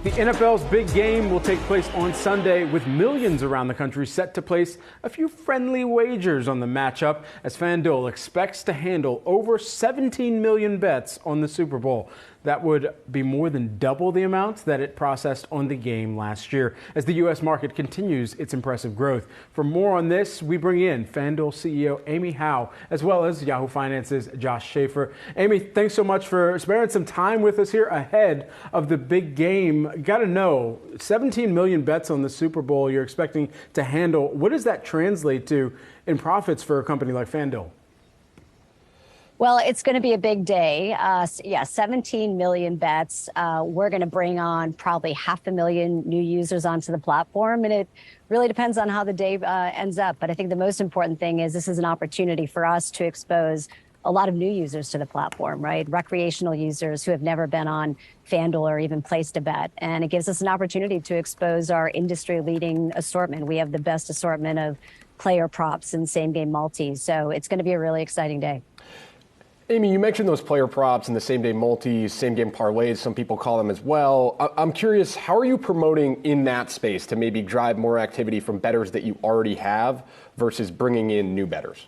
The NFL's big game will take place on Sunday, with millions around the country set to place a few friendly wagers on the matchup, as FanDuel expects to handle over 17 million bets on the Super Bowl. That would be more than double the amount that it processed on the game last year, as the U.S. market continues its impressive growth. For more on this, we bring in FanDuel CEO Amy Howe, as well as Yahoo Finance's Josh Schaefer. Amy, thanks so much for sparing some time with us here ahead of the big game. Got to know, 17 million bets on the Super Bowl you're expecting to handle. What does that translate to in profits for a company like FanDuel? Well, it's going to be a big day. 17 million bets. We're going to bring on probably 500,000 new users onto the platform, and it really depends on how the day ends up. But I think the most important thing is this is an opportunity for us to expose a lot of new users to the platform, right? Recreational users who have never been on FanDuel or even placed a bet. And it gives us an opportunity to expose our industry-leading assortment. We have the best assortment of player props and same-game multis. So it's going to be a really exciting day. Amy, you mentioned those player props and the same-day multis, same-game parlays, some people call them as well. I'm curious, how are you promoting in that space to maybe drive more activity from bettors that you already have versus bringing in new bettors?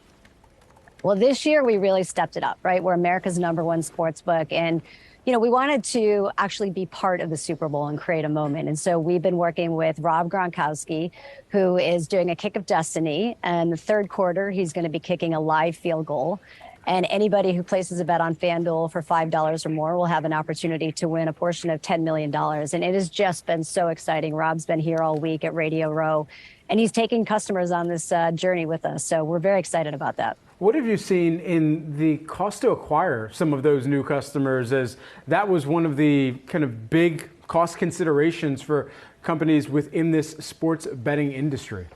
Well, this year we really stepped it up, right? We're America's #1 sports book. And, you know, we wanted to actually be part of the Super Bowl and create a moment. And so we've been working with Rob Gronkowski, who is doing a kick of destiny. And the third quarter, he's going to be kicking a live field goal. And anybody who places a bet on FanDuel for $5 or more will have an opportunity to win a portion of $10 million. And it has just been so exciting. Rob's been here all week at Radio Row, and he's taking customers on this journey with us. So we're very excited about that. What have you seen in the cost to acquire some of those new customers, as that was one of the kind of big cost considerations for companies within this sports betting industry?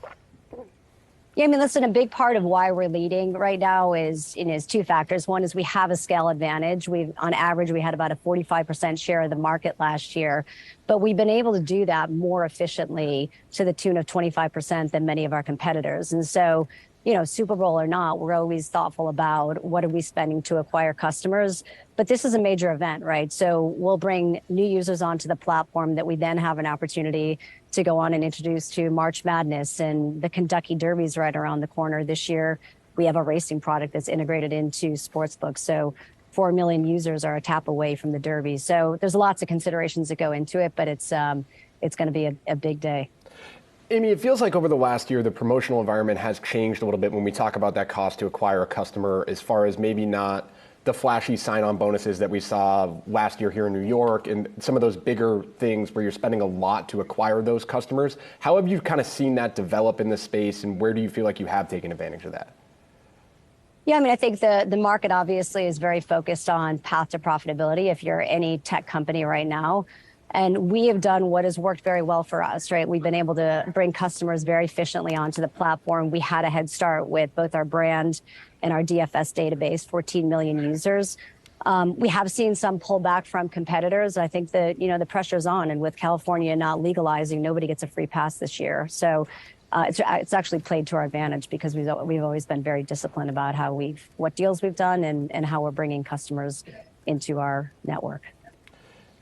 Yeah, I mean, listen, a big part of why we're leading right now is two factors. One is we have a scale advantage. On average, we had about a 45% share of the market last year, but we've been able to do that more efficiently to the tune of 25% than many of our competitors. And so, you know, Super Bowl or not, we're always thoughtful about what are we spending to acquire customers. But this is a major event, right? So we'll bring new users onto the platform that we then have an opportunity to go on and introduce to March Madness, and the Kentucky Derby's right around the corner this year. We have a racing product that's integrated into Sportsbook. So 4 million users are a tap away from the Derby. So there's lots of considerations that go into it, but it's going to be a big day. Amy, it feels like over the last year, the promotional environment has changed a little bit when we talk about that cost to acquire a customer, as far as maybe not the flashy sign-on bonuses that we saw last year here in New York and some of those bigger things where you're spending a lot to acquire those customers. How have you kind of seen that develop in the space, and where do you feel like you have taken advantage of that? Yeah, I mean, I think the market obviously is very focused on path to profitability if you're any tech company right now. And we have done what has worked very well for us, right? We've been able to bring customers very efficiently onto the platform. We had a head start with both our brand and our DFS database, 14 million users. We have seen some pullback from competitors. I think that, you know, the pressure's on, and with California not legalizing, nobody gets a free pass this year. So it's actually played to our advantage, because we've always been very disciplined about what deals we've done and how we're bringing customers into our network.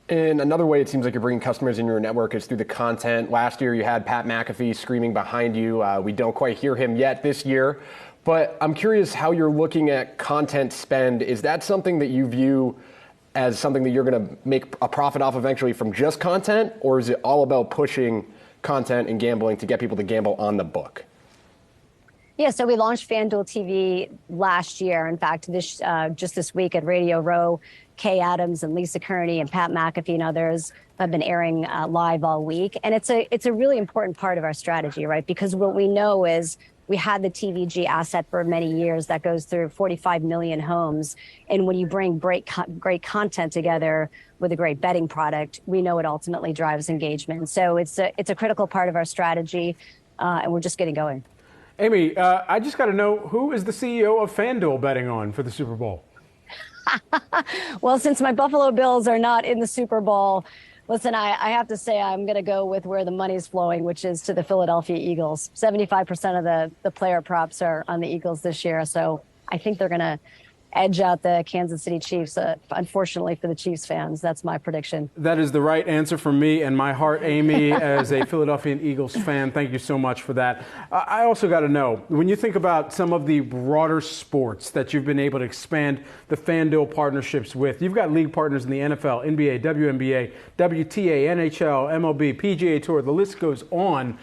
And another way it seems like you're bringing customers in your network is through the content. Last year, you had Pat McAfee screaming behind you. We don't quite hear him yet this year. But I'm curious how you're looking at content spend. Is that something that you view as something that you're going to make a profit off eventually from just content? Or is it all about pushing content and gambling to get people to gamble on the book? Yeah, so we launched FanDuel TV last year. In fact, just this week at Radio Row, Kay Adams and Lisa Kearney and Pat McAfee and others have been airing live all week. And it's a really important part of our strategy, right? Because what we know is we had the TVG asset for many years that goes through 45 million homes. And when you bring great content together with a great betting product, we know it ultimately drives engagement. So it's a critical part of our strategy, and we're just getting going. Amy, I just got to know, who is the CEO of FanDuel betting on for the Super Bowl? Well, since my Buffalo Bills are not in the Super Bowl, listen, I have to say I'm going to go with where the money's flowing, which is to the Philadelphia Eagles. 75% of the player props are on the Eagles this year. So I think they're going to edge out the Kansas City Chiefs. Unfortunately for the Chiefs fans, that's my prediction. That is the right answer for me and my heart, Amy, as a Philadelphia Eagles fan. Thank you so much for that. I also got to know, when you think about some of the broader sports that you've been able to expand the FanDuel partnerships with, you've got league partners in the NFL, NBA, WNBA, WTA, NHL, MLB, PGA Tour, the list goes on.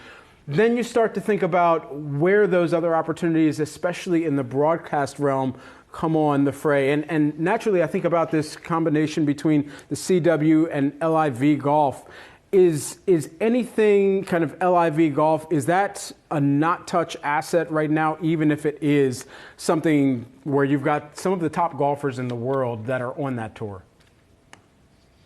Then you start to think about where those other opportunities, especially in the broadcast realm, come on the fray. And naturally, I think about this combination between the CW and LIV golf. Is anything kind of LIV golf, is that a not touch asset right now, even if it is something where you've got some of the top golfers in the world that are on that tour?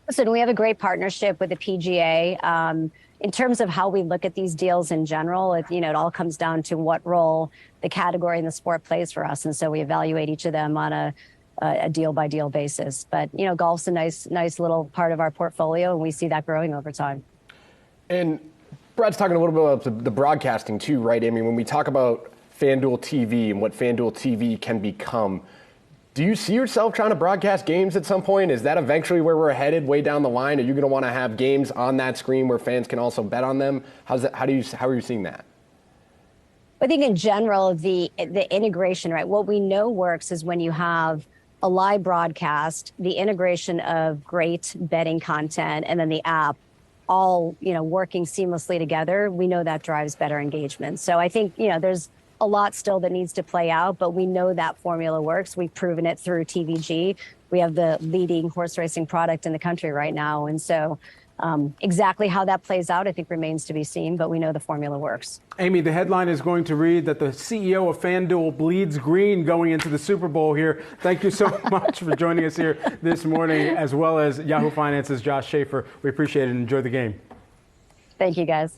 Listen, we have a great partnership with the PGA. In terms of how we look at these deals in general, it all comes down to what role the category and the sport plays for us. And so we evaluate each of them on a deal by deal basis. But, golf's a nice little part of our portfolio, and we see that growing over time. And Brad's talking a little bit about the broadcasting too, right? I mean, when we talk about FanDuel TV and what FanDuel TV can become, do you see yourself trying to broadcast games at some point? Is that eventually where we're headed way down the line? Are you going to want to have games on that screen where fans can also bet on them? How are you seeing that? I think in general, the integration, right? What we know works is when you have a live broadcast, the integration of great betting content, and then the app all, working seamlessly together. We know that drives better engagement. So I think, there's a lot still that needs to play out, but we know that formula works. We've proven it through TVG. We have the leading horse racing product in the country right now. And so exactly how that plays out, I think, remains to be seen, but we know the formula works. Amy, the headline is going to read that the CEO of FanDuel bleeds green going into the Super Bowl here. Thank you so much for joining us here this morning, as well as Yahoo Finance's Josh Schaefer. We appreciate it and enjoy the game. Thank you, guys.